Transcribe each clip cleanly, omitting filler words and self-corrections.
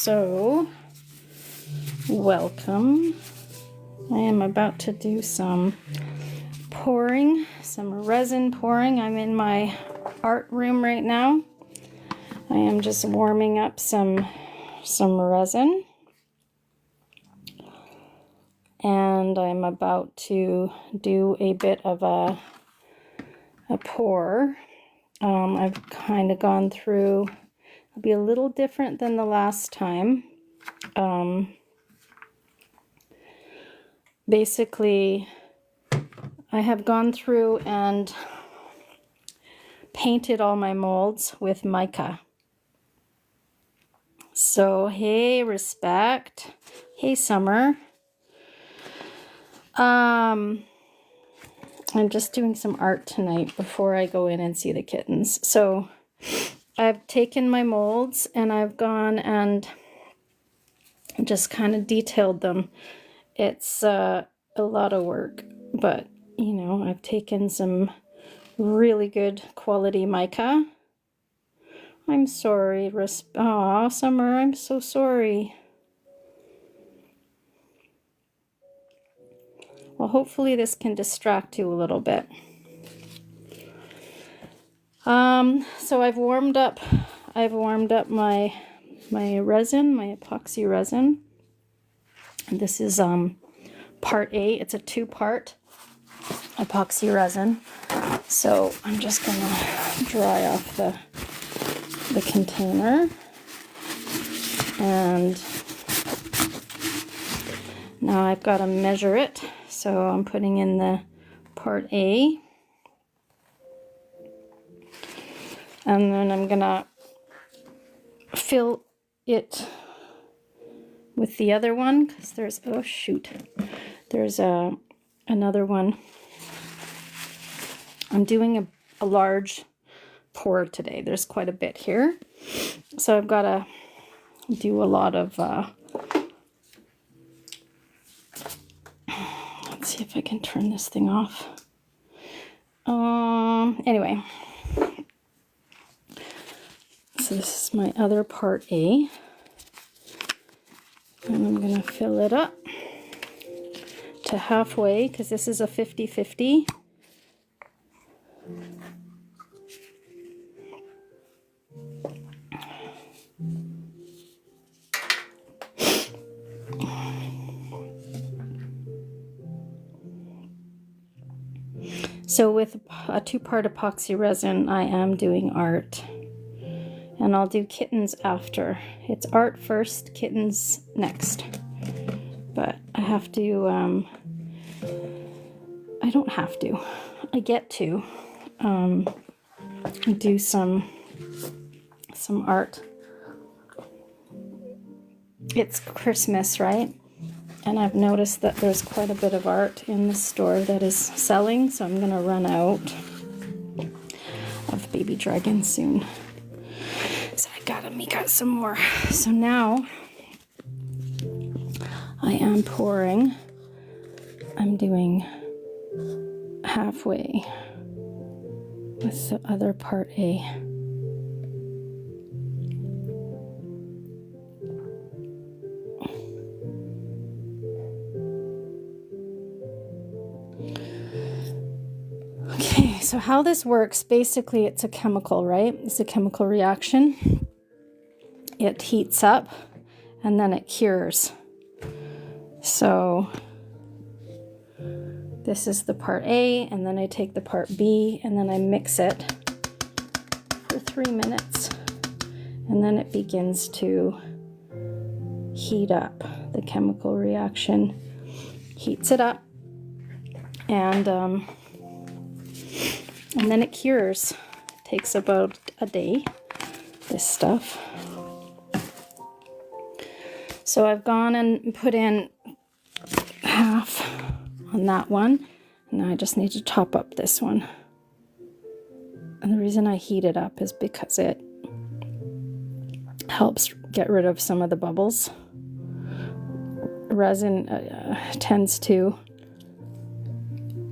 So, welcome. I am about to do some pouring, some resin pouring. I'm in my art room right now. I am just warming up some resin. And I'm about to do a bit of a pour. I've kind of gone through, it'll be a little different than the last time. Basically, I have gone through and painted all my molds with mica. So, hey, respect. Hey, Summer. I'm just doing some art tonight before I go in and see the kittens. So I've taken my molds and I've gone and just kind of detailed them. It's a lot of work, but you know, I've taken some really good quality mica. I'm sorry, Aw, Summer, I'm so sorry. Well, hopefully this can distract you a little bit. So I've warmed up my resin, my epoxy resin. And this is part A. It's a 2-part epoxy resin. So I'm just gonna dry off the container. And now I've got to measure it. So I'm putting in the part A. And then I'm gonna fill it with the other one, because there's, oh shoot, there's another one. I'm doing a large pour today. There's quite a bit here. So I've got to do a lot of, let's see if I can turn this thing off. Anyway. So this is my other part A. And I'm going to fill it up to halfway, because this is a 50-50. So with a 2-part epoxy resin, I am doing art. And I'll do kittens after. It's art first, kittens next. But I have to, I don't have to. I get to do some art. It's Christmas, right? And I've noticed that there's quite a bit of art in the store that is selling, so I'm gonna run out of baby dragons soon. So I gotta make out some more. So now I am pouring. I'm doing halfway with the other part A. Okay, so how this works, basically it's a chemical, right? It's a chemical reaction. It heats up and then it cures. So this is the part A, and then I take the part B and then I mix it for 3 minutes. And then it begins to heat up. The chemical reaction heats it up, and then it cures. It takes about a day, this stuff. So I've gone and put in half on that one. Now I just need to top up this one. And the reason I heat it up is because it helps get rid of some of the bubbles. Resin tends to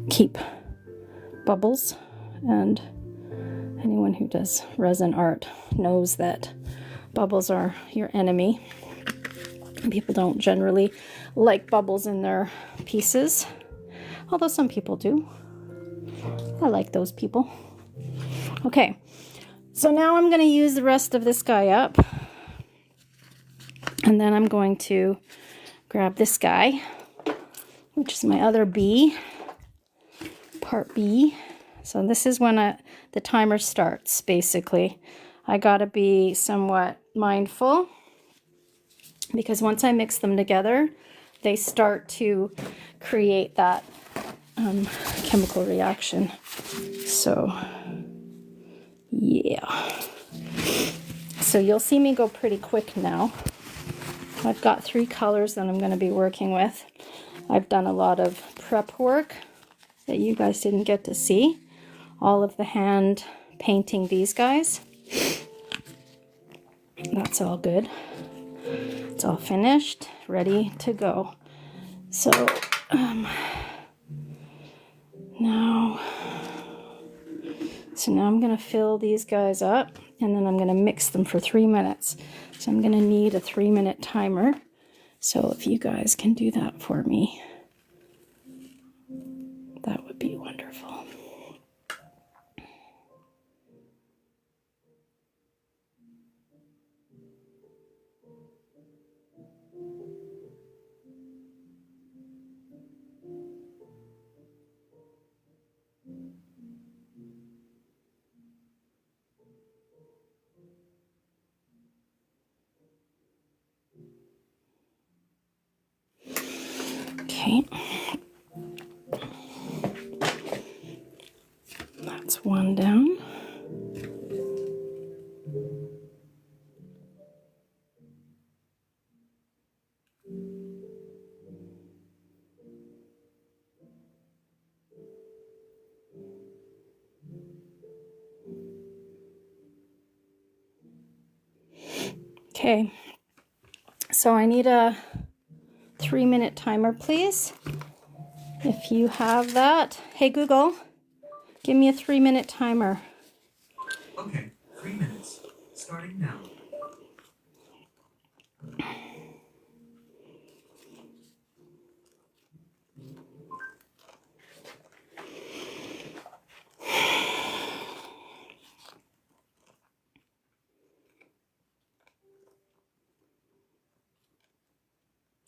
keep bubbles, and anyone who does resin art knows that bubbles are your enemy. People don't generally like bubbles in their pieces, although some people do. I like those people. Okay, so now I'm going to use the rest of this guy up, and then I'm going to grab this guy, which is my other B, part B. So this is when the timer starts, basically. I got to be somewhat mindful, because once I mix them together, they start to create that chemical reaction. So, yeah. So you'll see me go pretty quick now. I've got 3 colors that I'm going to be working with. I've done a lot of prep work that you guys didn't get to see. All of the hand painting these guys. That's all good. It's all finished, ready to go. So now I'm going to fill these guys up, and then I'm going to mix them for 3 minutes. So I'm going to need a 3-minute timer. So if you guys can do that for me, that would be wonderful. Okay. That's one down. Okay, so I need a 3-minute timer, please. If you have that. Hey, Google, give me a 3-minute timer. Okay, 3 minutes. Starting now.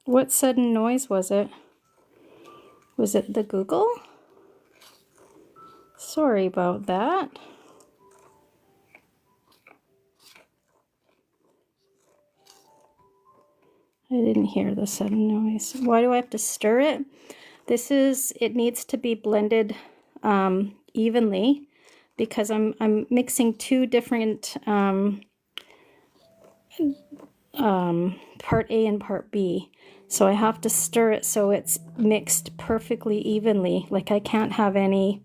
What sudden noise was it? Was it the Google? Sorry about that. I didn't hear the sudden noise. Why do I have to stir it? It needs to be blended evenly, because I'm mixing 2 different part A and part B. So I have to stir it so it's mixed perfectly evenly. Like, I can't have any,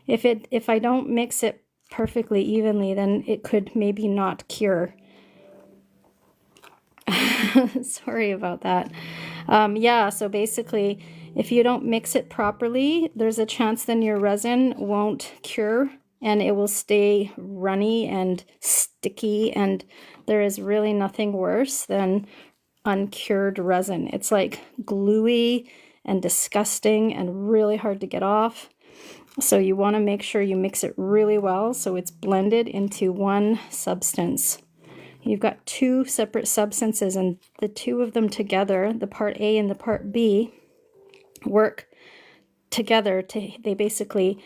if I don't mix it perfectly evenly, then it could maybe not cure. Sorry about that. Yeah, so basically, if you don't mix it properly, there's a chance then your resin won't cure, and it will stay runny and sticky, and there is really nothing worse than uncured resin. It's like gluey and disgusting and really hard to get off. So you want to make sure you mix it really well so it's blended into one substance. You've got 2 separate substances, and the 2 of them together, the part A and the part B, work together they basically,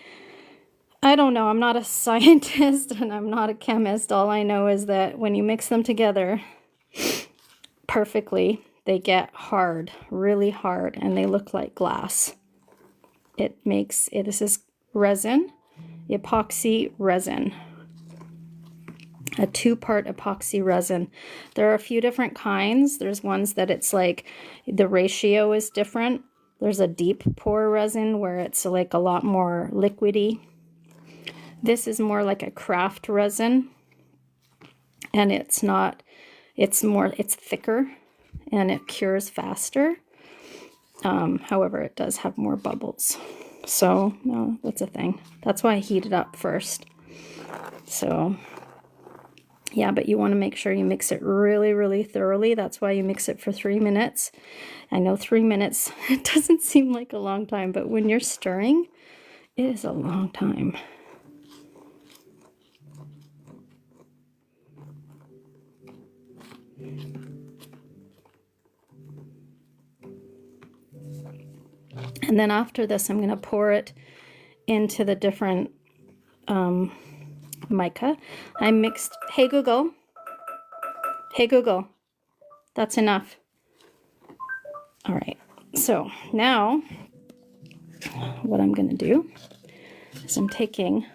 I don't know, I'm not a scientist and I'm not a chemist. All I know is that when you mix them together perfectly, they get hard, really hard, and they look like glass. This is resin, epoxy resin. A 2-part epoxy resin. There are a few different kinds. There's ones that it's like the ratio is different. There's a deep pour resin where it's like a lot more liquidy. This is more like a craft resin, and it's thicker and it cures faster. However, it does have more bubbles. So that's a thing. That's why I heat it up first. So Yeah, but you want to make sure you mix it really, really thoroughly. That's why you mix it for 3 minutes. I know 3 minutes, it doesn't seem like a long time, but when you're stirring, it is a long time. And then after this, I'm going to pour it into the different mica. I mixed, hey Google, that's enough. All right, so now what I'm going to do is I'm taking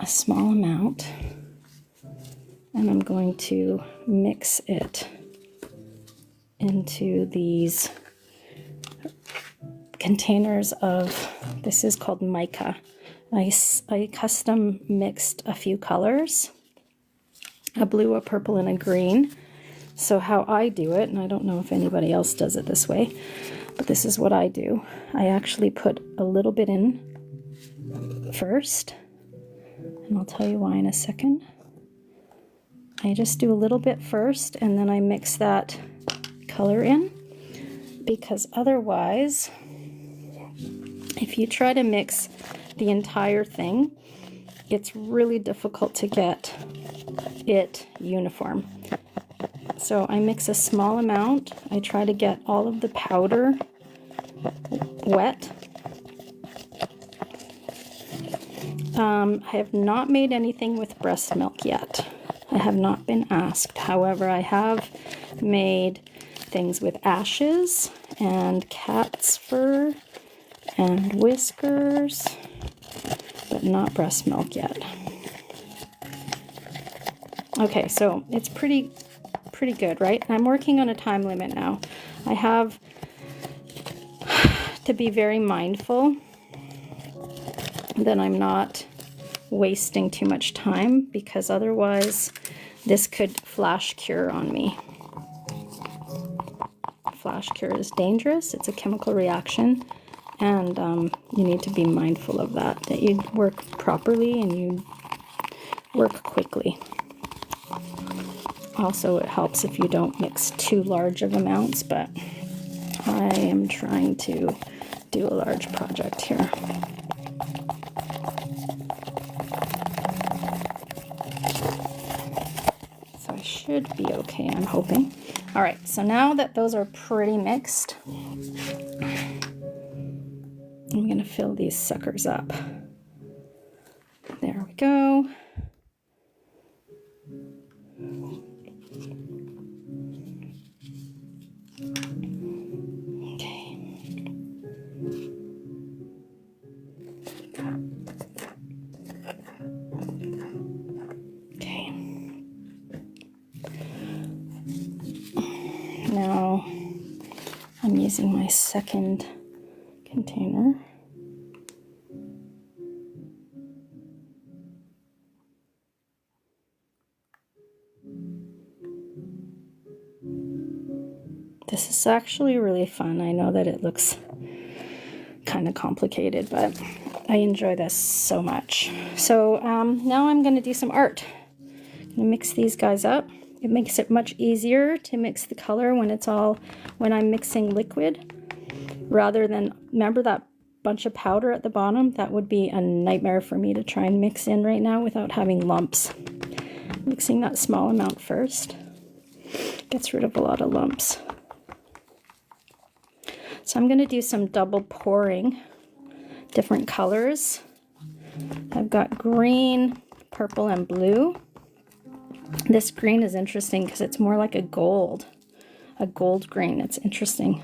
a small amount and I'm going to mix it into these containers of, this is called mica. I custom mixed a few colors, a blue, a purple, and a green. So how I do it, and I don't know if anybody else does it this way, but this is what I do. I actually put a little bit in first, and I'll tell you why in a second. I just do a little bit first, and then I mix that color in, because otherwise, if you try to mix the entire thing, it's really difficult to get it uniform. So I mix a small amount. I try to get all of the powder wet. I have not made anything with breast milk yet. I have not been asked. However, I have made things with ashes and cat's fur and whiskers, but not breast milk yet. Okay, so it's pretty good, right? I'm working on a time limit now. I have to be very mindful that I'm not wasting too much time, because otherwise this could flash cure on me. Flash cure is dangerous. It's a chemical reaction, and you need to be mindful of that you work properly and you work quickly. Also, it helps if you don't mix too large of amounts, but I am trying to do a large project here. So I should be okay, I'm hoping. All right, so now that those are pretty mixed, I'm gonna fill these suckers up. There we go. Now I'm using my second container. This is actually really fun. I know that it looks kind of complicated, but I enjoy this so much. So now I'm going to do some art. I'm going to mix these guys up. It makes it much easier to mix the color when I'm mixing liquid, rather than, remember that bunch of powder at the bottom? That would be a nightmare for me to try and mix in right now without having lumps. Mixing that small amount first gets rid of a lot of lumps. So I'm going to do some double pouring, different colors. I've got green, purple, and blue. This green is interesting because it's more like a gold green. It's interesting.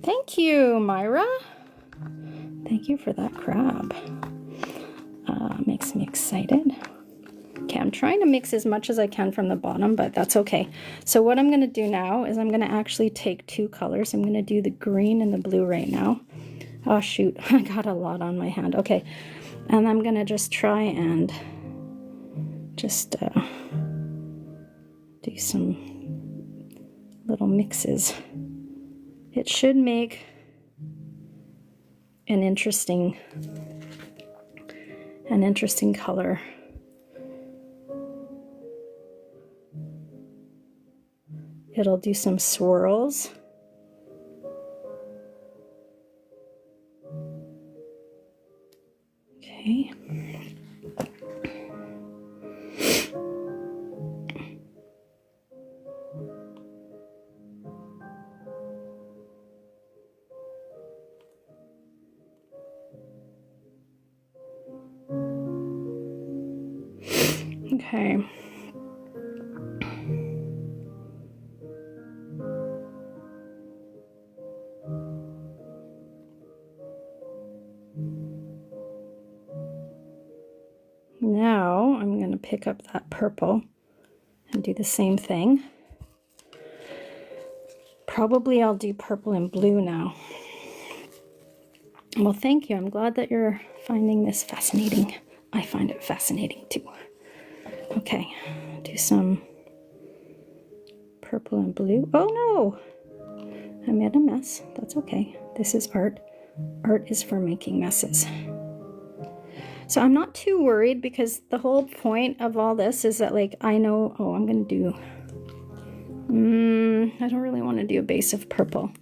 Thank you, Myra. Thank you for that crab. Makes me excited. Okay, I'm trying to mix as much as I can from the bottom, but that's okay. So what I'm going to do now is I'm going to actually take two colors. I'm going to do the green and the blue right now. Oh shoot, I got a lot on my hand. Okay, and I'm going to just try and just do some little mixes. It should make an interesting color. it'll do some swirls. Okay. Okay. Now I'm going to pick up that purple and do the same thing. Probably I'll do purple and blue now. Well, thank you. I'm glad that you're finding this fascinating. I find it fascinating too. Okay, do some purple and blue. Oh no! I made a mess. That's okay. This is art. Art is for making messes. So I'm not too worried because the whole point of all this is that, like, I know, oh, I'm going to do, I don't really want to do a base of purple.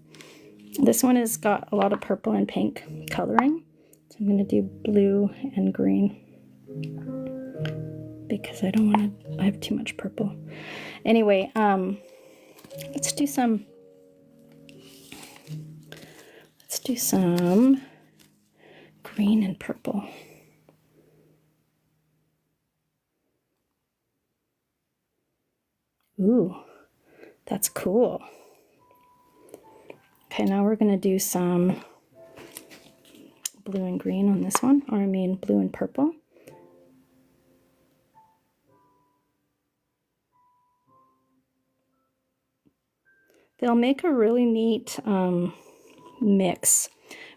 This one has got a lot of purple and pink coloring. So I'm going to do blue and green because I don't want to, I have too much purple. Anyway, let's do some green and purple. Ooh, that's cool. Okay, now we're going to do some blue and green on this one, or I mean blue and purple. They'll make a really neat mix.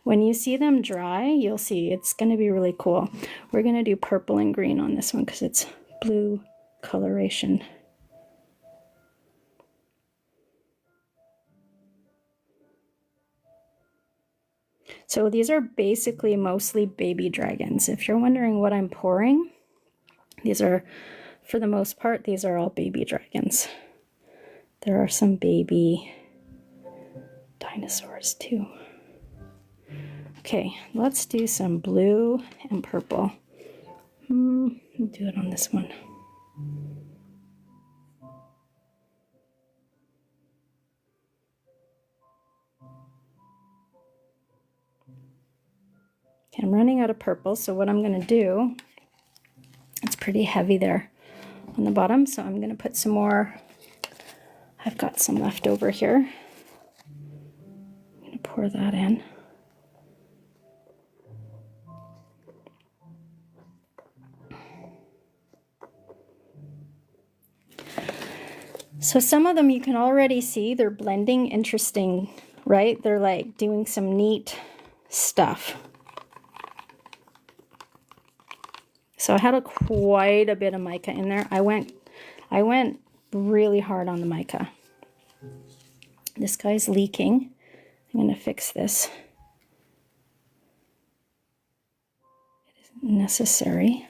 When you see them dry, you'll see it's going to be really cool. We're going to do purple and green on this one because it's blue coloration. So these are basically mostly baby dragons. If you're wondering what I'm pouring, these are, for the most part, these are all baby dragons. There are some baby dinosaurs too. Okay, let's do some blue and purple. I'll do it on this one. Okay, I'm running out of purple, so what I'm going to do, it's pretty heavy there on the bottom, so I'm going to put some more. I've got some left over here. I'm going to pour that in. So some of them you can already see they're blending interesting, right? They're like doing some neat stuff. So I had quite a bit of mica in there. I went really hard on the mica. This guy's leaking. I'm going to fix this. It isn't necessary.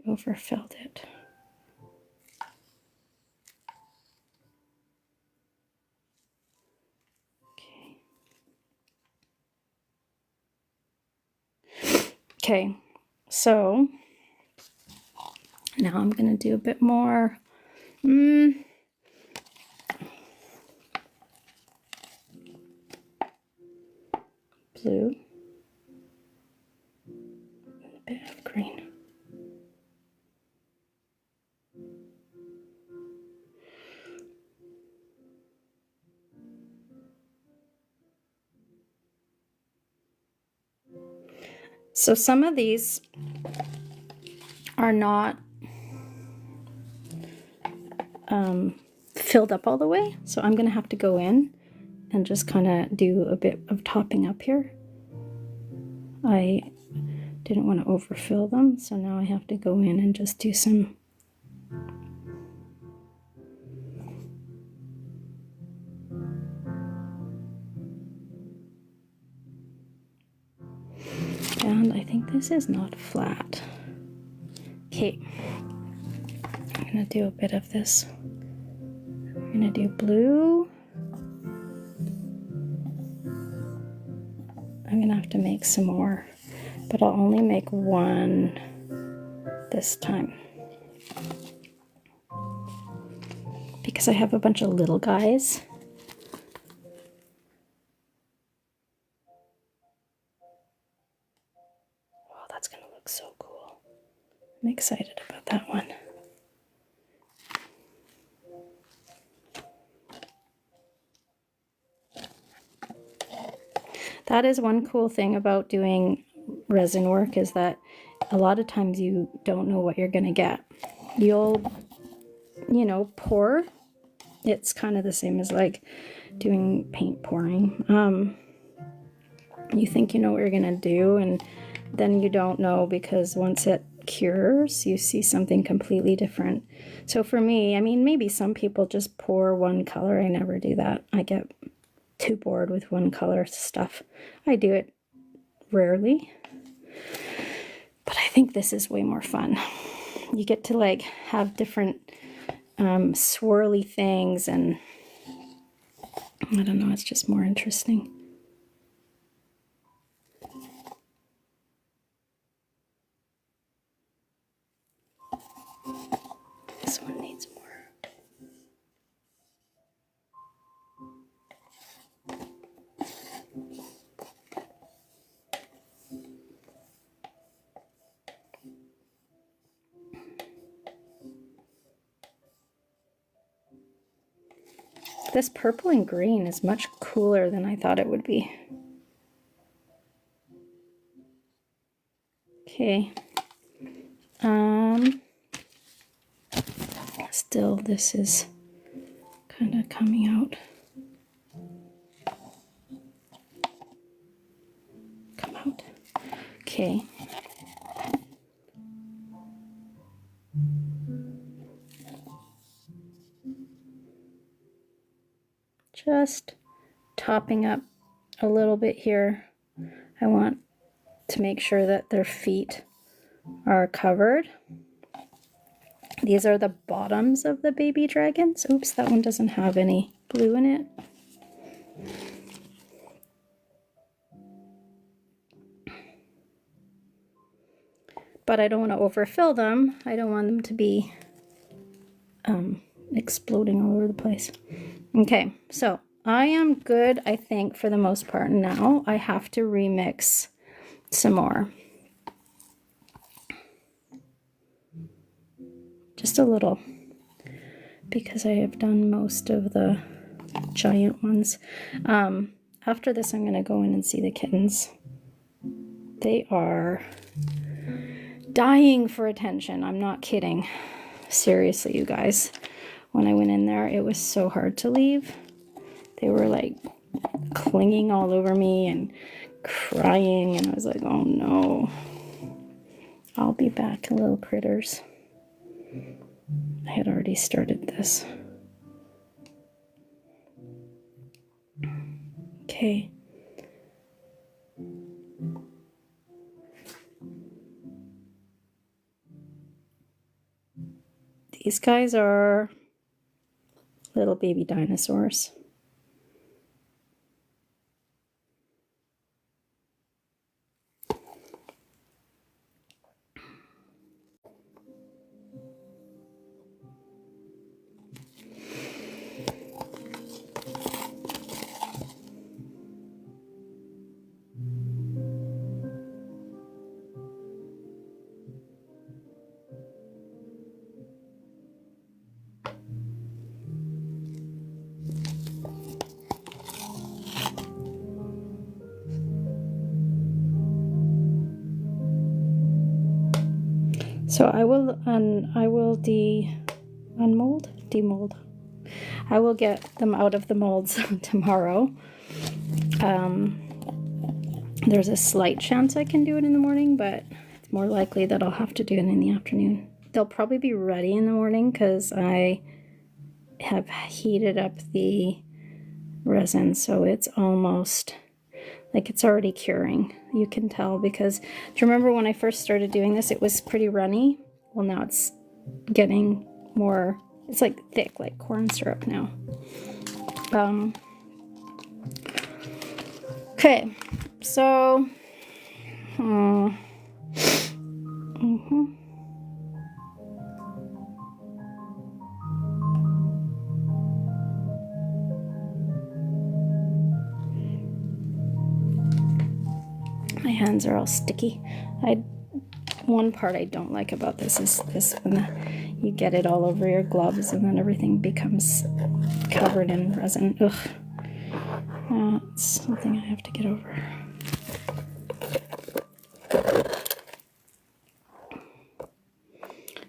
I overfilled it. Okay, so now I'm going to do a bit more. Blue. And a bit of green. So some of these are not filled up all the way, so I'm going to have to go in and just kind of do a bit of topping up here. I didn't want to overfill them, so now I have to go in and just do some and I think this is not flat. Okay, I'm gonna do a bit of this. I'm gonna do blue. I'm gonna have to make some more, but I'll only make one this time because I have a bunch of little guys. Oh, that's gonna look so cool. I'm excited about that one. That is one cool thing about doing resin work, is that a lot of times you don't know what you're gonna get. You'll, you know, pour. It's kind of the same as like doing paint pouring. You think you know what you're gonna do, and then you don't know, because once it cures, you see something completely different. So for me, I mean, maybe some people just pour one color. I never do that. I get too bored with one color stuff. I do it rarely, but I think this is way more fun. You get to like have different swirly things, and I don't know, it's just more interesting. This one needs more. This purple and green is much cooler than I thought it would be. Okay. Still, this is kind of coming out. Come out. Okay. Just topping up a little bit here. I want to make sure that their feet are covered. These are the bottoms of the baby dragons. Oops, that one doesn't have any blue in it. But I don't want to overfill them. I don't want them to be exploding all over the place. Okay, so I am good, I think, for the most part. Now I have to remix some more. Just a little, because I have done most of the giant ones. After this, I'm going to go in and see the kittens. They are dying for attention. I'm not kidding. Seriously, you guys. When I went in there, it was so hard to leave. They were like clinging all over me and crying, and I was like, oh no. I'll be back, little critters. I had already started this. Okay. These guys are little baby dinosaurs. So I will demold. I will get them out of the molds tomorrow. There's a slight chance I can do it in the morning, but it's more likely that I'll have to do it in the afternoon. They'll probably be ready in the morning because I have heated up the resin, so it's almost like it's already curing. You can tell, because do you remember when I first started doing this, it was pretty runny well, now it's getting more, it's like thick, like corn syrup now. Okay, so, my hands are all sticky. One part I don't like about this is this, when you get it all over your gloves and then everything becomes covered in resin. Ugh. It's something I have to get over.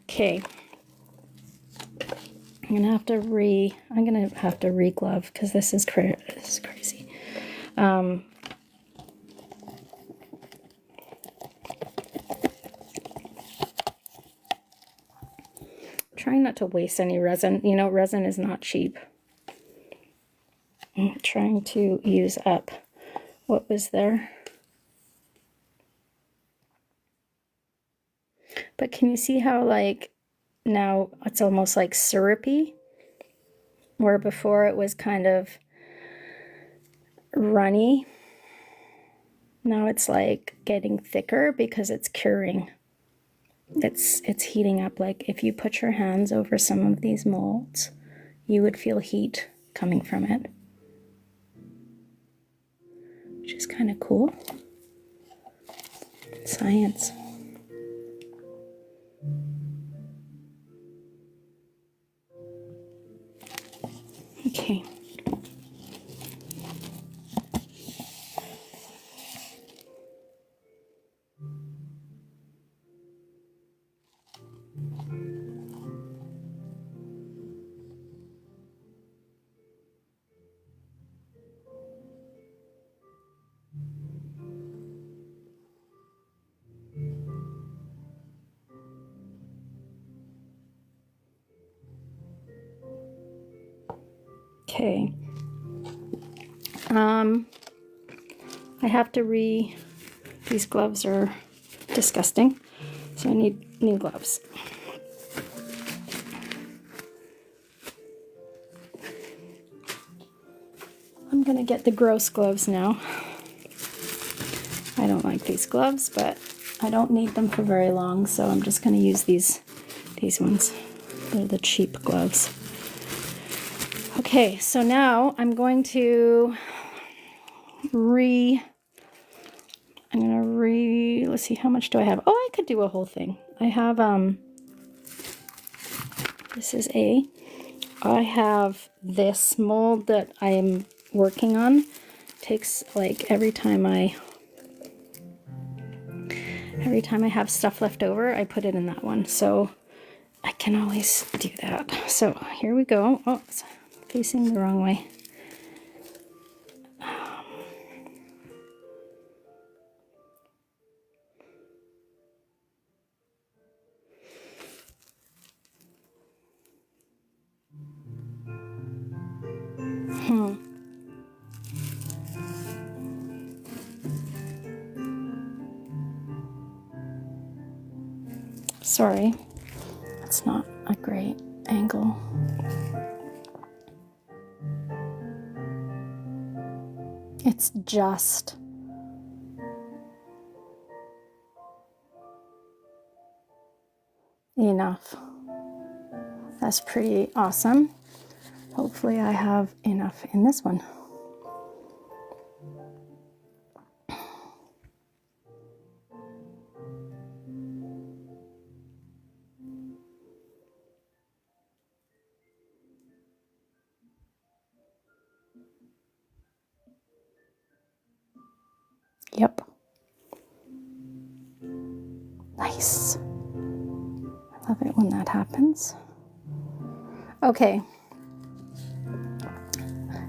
Okay. I'm gonna have to re-glove because this is crazy. Trying not to waste any resin. You know, resin is not cheap. I'm trying to use up what was there. But can you see how, like, now it's almost like syrupy? Where before it was kind of runny. Now it's like getting thicker because it's curing. It's heating up. Like if you put your hands over some of these molds, you would feel heat coming from it, which is kind of cool. Science. Okay. Okay. I have to these gloves are disgusting, so I need new gloves. I'm gonna get the gross gloves now. I don't like these gloves, but I don't need them for very long, so I'm just gonna use these ones. They're the cheap gloves. Okay, so now I'm going to let's see, how much do I have? Oh, I could do a whole thing. I have, this is I have this mold that I'm working on. It takes, like, every time I have stuff left over, I put it in that one. So I can always do that. So here we go. Oh, it's facing the wrong way. Sorry, it's not a great angle. It's just enough. That's pretty awesome. Hopefully I have enough in this one. Yep. Nice. I love it when that happens. Okay.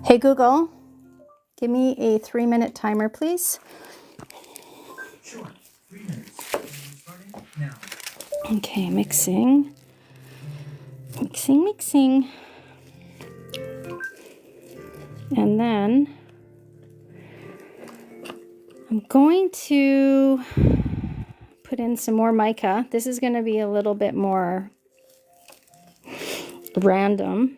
Hey Google, give me a 3-minute timer, please. Sure. 3 minutes. Starting now. Okay, mixing. Mixing. And then I'm going to put put in some more mica. This is going to be a little bit more random.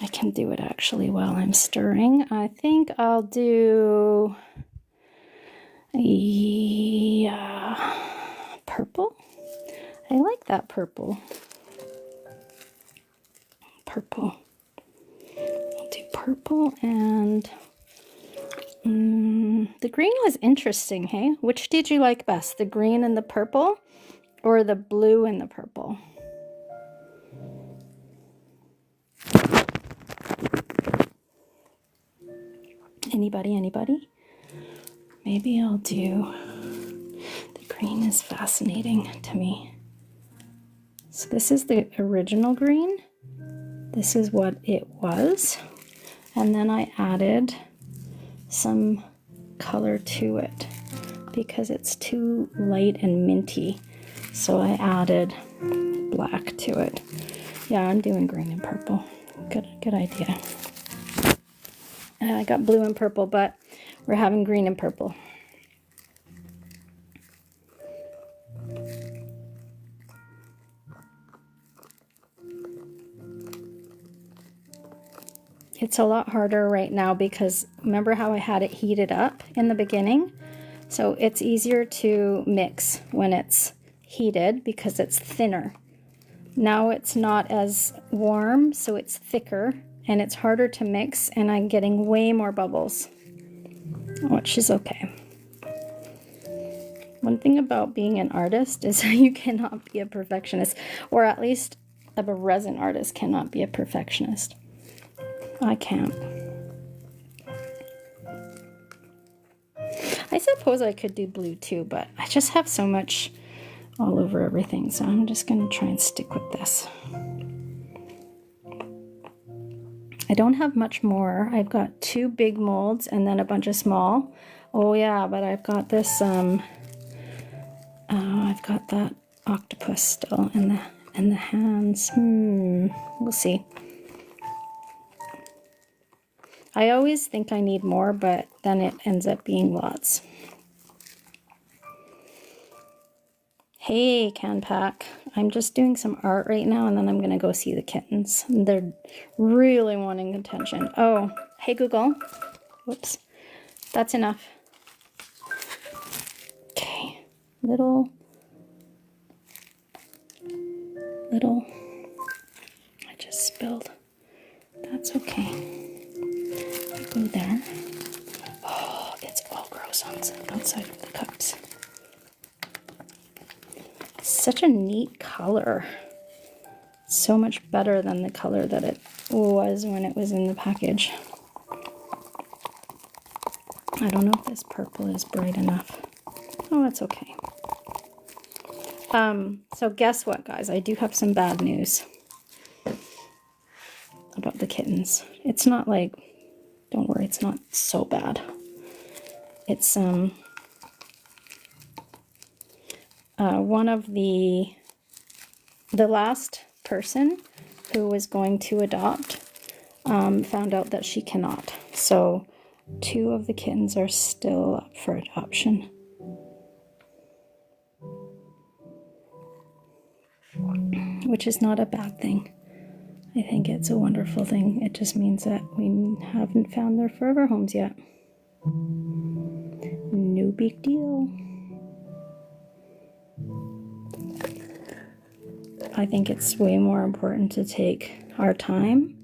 I can do it actually while I'm stirring. I think I'll do purple. I like that purple. Purple. I'll do purple, and the green was interesting, hey? Which did you like best? The green and the purple, or the blue and the purple? Anybody? Maybe I'll do, the green is fascinating to me. So this is the original green. This is what it was. And then I added some color to it because it's too light and minty. So I added black to it. Yeah, I'm doing green and purple. Good idea. And I got blue and purple, but we're having green and purple. It's a lot harder right now because remember how I had it heated up in the beginning? So it's easier to mix when it's heated because it's thinner. Now it's not as warm, so it's thicker and it's harder to mix, and I'm getting way more bubbles, which is okay. One thing about being an artist is you cannot be a perfectionist, or at least a resin artist cannot be a perfectionist. I can't. I suppose I could do blue too, but I just have so much all over everything, so I'm just going to try and stick with this. I don't have much more. I've got 2 big molds and then a bunch of small. Oh yeah, but I've got this, I've got that octopus still in the hands. We'll see. I always think I need more, but then it ends up being lots. Hey, Can Pack. I'm just doing some art right now, and then I'm going to go see the kittens. They're really wanting attention. Oh, hey, Google. Whoops. That's enough. Okay. Little. I just spilled. That's okay. Go there. Oh, it's all gross outside of the cups. Such a neat color. So much better than the color that it was when it was in the package. I don't know if this purple is bright enough. Oh, it's okay. So guess what, guys? I do have some bad news about the kittens. It's not like, don't worry, it's not so bad. It's one of the last person who was going to adopt found out that she cannot. So 2 of the kittens are still up for adoption. Which is not a bad thing. I think it's a wonderful thing. It just means that we haven't found their forever homes yet. No big deal. I think it's way more important to take our time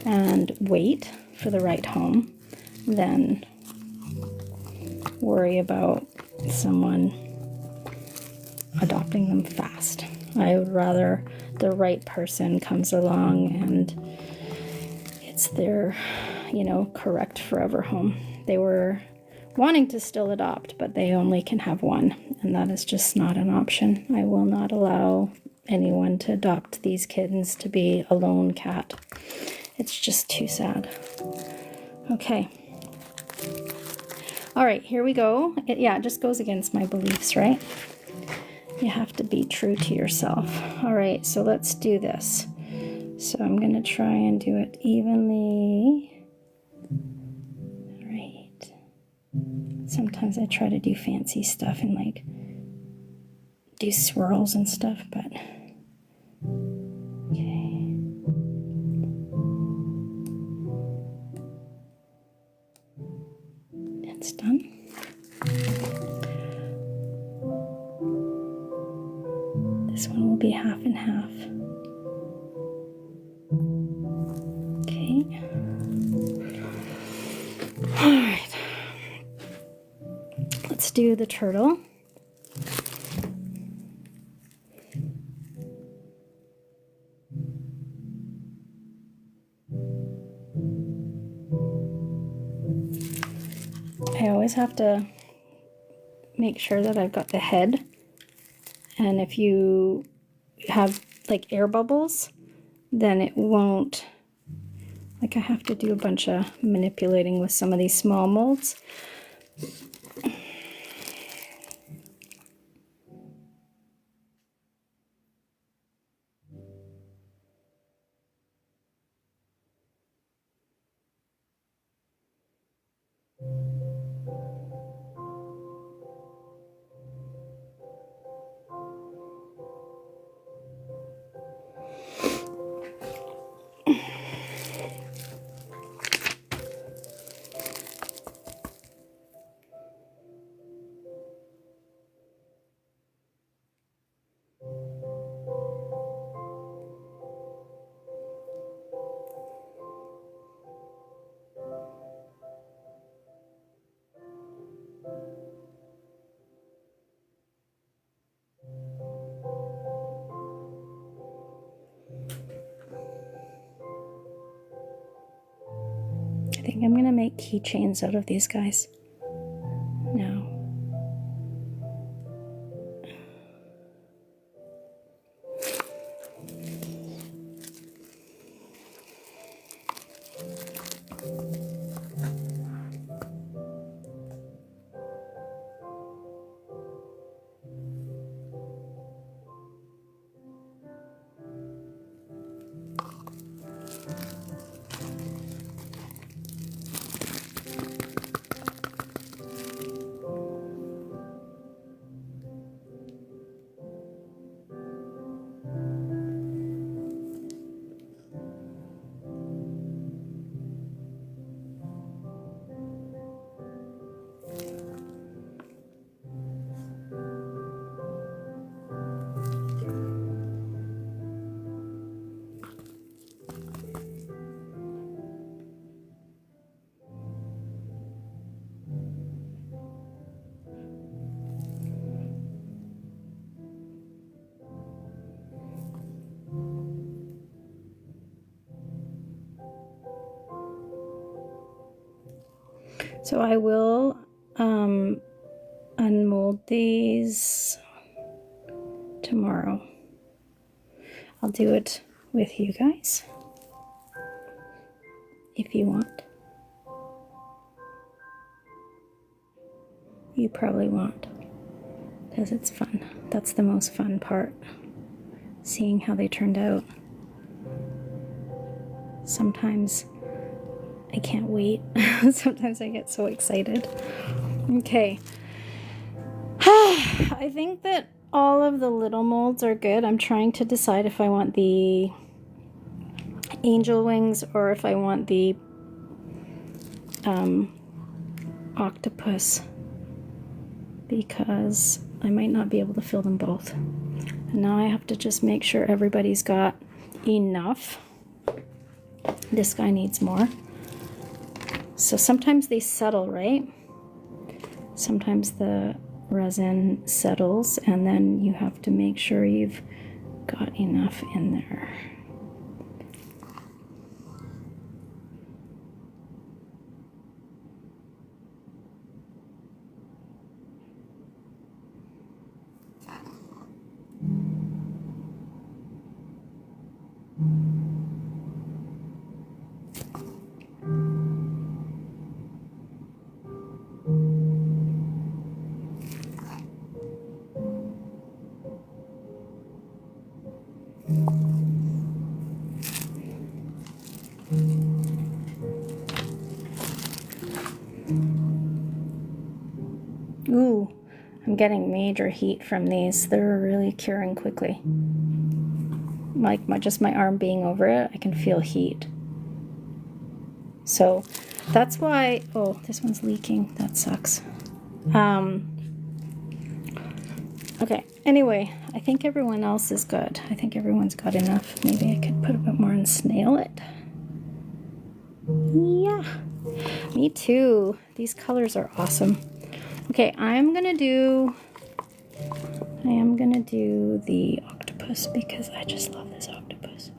and wait for the right home than worry about someone adopting them fast. I would rather the right person comes along and it's their, correct forever home. They were wanting to still adopt, but they only can have one, and that is just not an option. I will not allow anyone to adopt these kittens to be a lone cat. It's just too sad. Okay. All right, here we go. It just goes against my beliefs, right? You have to be true to yourself. All right, so let's do this. So I'm going to try and do it evenly. Sometimes I try to do fancy stuff and like do swirls and stuff, but okay. It's done. This one will be half and half. Okay. All right. Let's do the turtle. I always have to make sure that I've got the head, and if you have like air bubbles, then it won't, like I have to do a bunch of manipulating with some of these small molds. I think I'm gonna make keychains out of these guys now. So I will unmold these tomorrow. I'll do it with you guys if you want. You probably won't, because it's fun. That's the most fun part, seeing how they turned out. Sometimes I can't wait. Sometimes I get so excited. Okay. I think that all of the little molds are good. I'm trying to decide if I want the angel wings or if I want the octopus, because I might not be able to fill them both. And now I have to just make sure everybody's got enough. This guy needs more. So sometimes they settle, right? Sometimes the resin settles, and then you have to make sure you've got enough in there. getting major heat from these. They're really curing quickly. Like just my arm being over it, I can feel heat. So that's why, oh, this one's leaking. That sucks. Okay, anyway, I think everyone else is good. I think everyone's got enough. Maybe I could put a bit more and snail it. Yeah, me too. These colors are awesome. Okay, I am gonna do the octopus because I just love this octopus.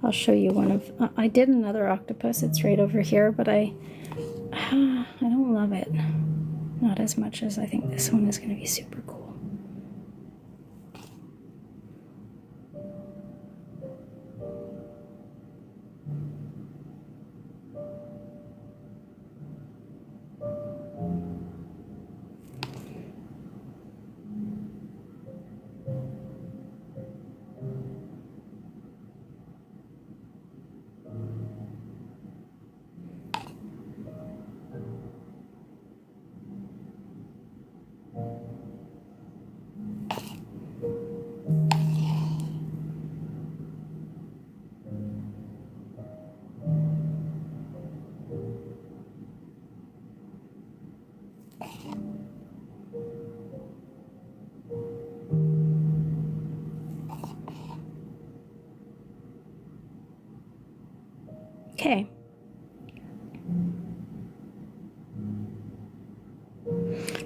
I'll show you one of, I did another octopus, it's right over here, but I don't love it. Not as much as I think this one is going to be super cool. Okay.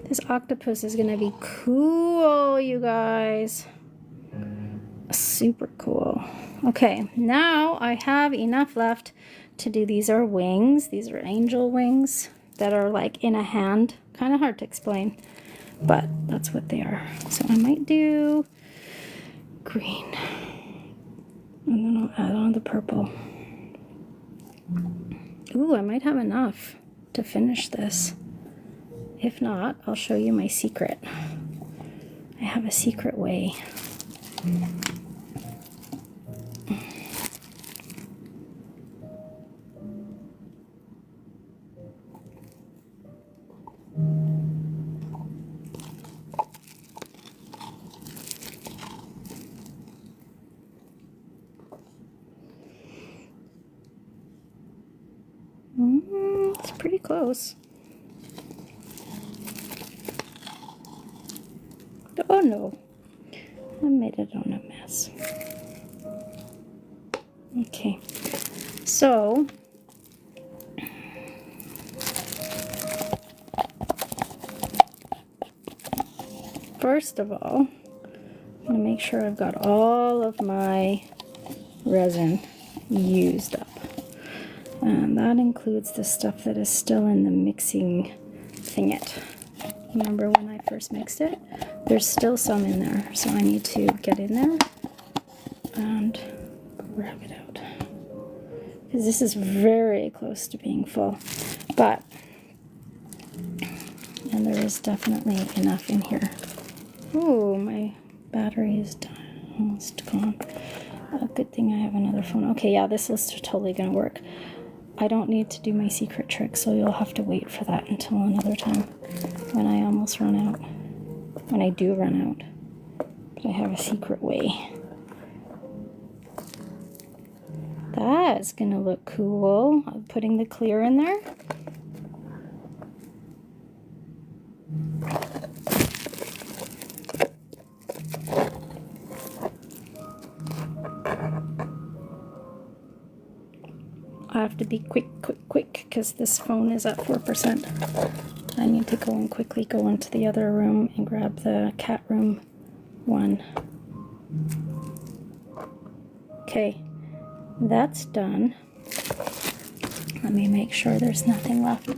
This octopus is gonna be cool, you guys. Super cool. Okay, now I have enough left to do, these are wings. These are angel wings that are like in a hand. Kind of hard to explain, but that's what they are. So I might do green. And then I'll add on the purple. Ooh, I might have enough to finish this. If not, I'll show you my secret. I have a secret way. It's pretty close. Oh no, I made it on a mess. Okay, so first of all, I'm going to make sure I've got all of my resin used up. And that includes the stuff that is still in the mixing thinget. Remember when I first mixed it? There's still some in there, so I need to get in there and grab it out. Because this is very close to being full. But, and there is definitely enough in here. Ooh, my battery is almost gone. Good thing I have another phone. Okay, yeah, this is totally gonna work. I don't need to do my secret trick, so you'll have to wait for that until another time when I almost run out. When I do run out. But I have a secret way. That's gonna look cool. I'm putting the clear in there. I have to be quick, because this phone is at 4%. I need to go and quickly go into the other room and grab the cat room one. Okay, that's done. Let me make sure there's nothing left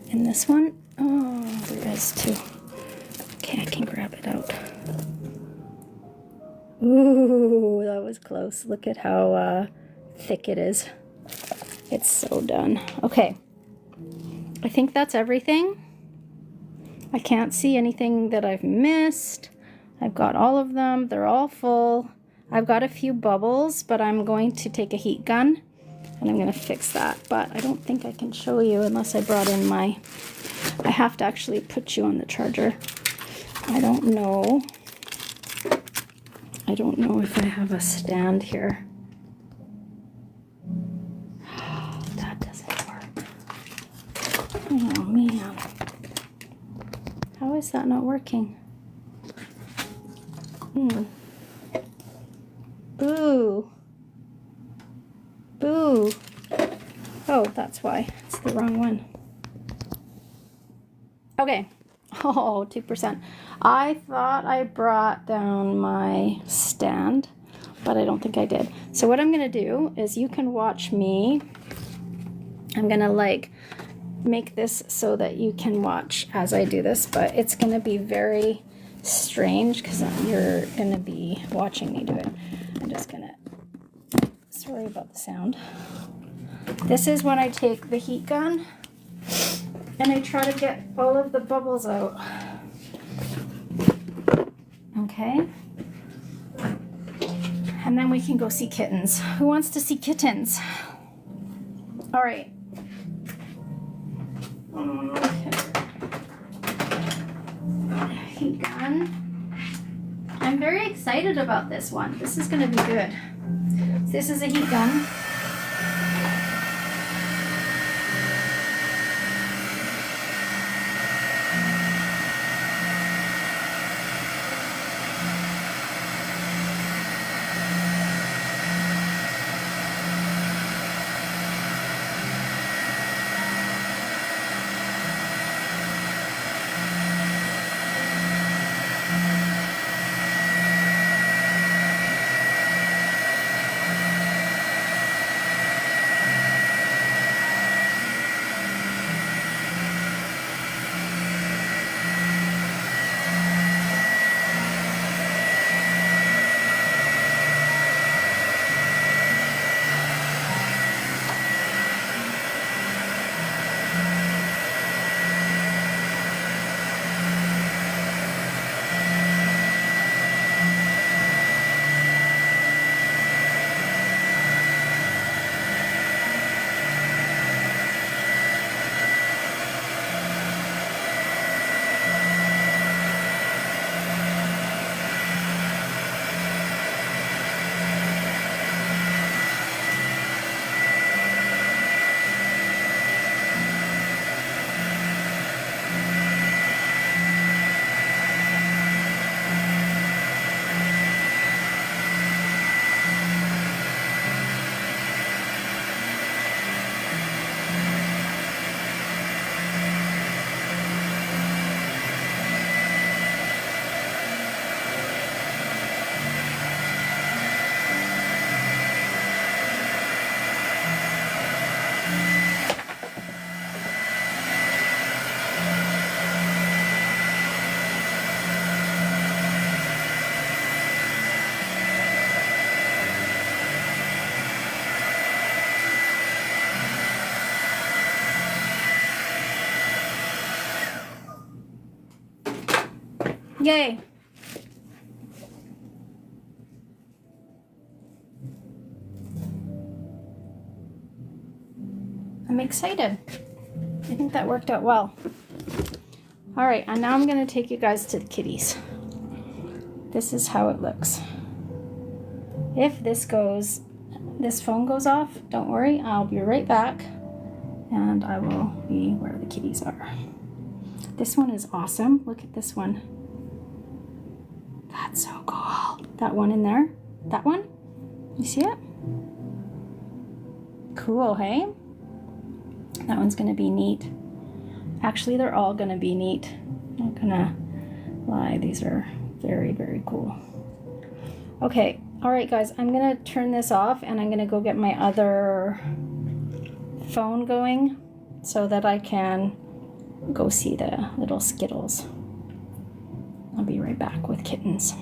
in this one. Oh, there is too. Okay, I can grab it out. Ooh, that was close. Look at how thick it is. It's so done. Okay. I think that's everything. I can't see anything that I've missed. I've got all of them. They're all full. I've got a few bubbles, but I'm going to take a heat gun and I'm going to fix that. But I don't think I can show you unless I brought in my... I have to actually put you on the charger. I don't know. I don't know if I have a stand here. That doesn't work. Oh man. How is that not working? Boo. Boo. Oh, that's why. It's the wrong one. Okay. Oh, 2%. I thought I brought down my stand, but I don't think I did. So what I'm going to do is you can watch me. I'm going to like make this so that you can watch as I do this, but it's going to be very strange because you're going to be watching me do it. I'm just going to, sorry about the sound. This is when I take the heat gun and I try to get all of the bubbles out. Okay. And then we can go see kittens. Who wants to see kittens? All right. Okay. Heat gun. I'm very excited about this one. This is going to be good. This is a heat gun. Yay! I'm excited. I think that worked out well. All right, and now I'm going to take you guys to the kitties. This is how it looks. If this phone goes off, don't worry, I'll be right back and I will be where the kitties are. This one is awesome. Look at this one. That's so cool. That one in there. That one. You see it? Cool, hey? That one's going to be neat. Actually, they're all going to be neat. Not going to lie. These are very, very cool. Okay. All right, guys. I'm going to turn this off and I'm going to go get my other phone going so that I can go see the little Skittles. I'll be right back with kittens.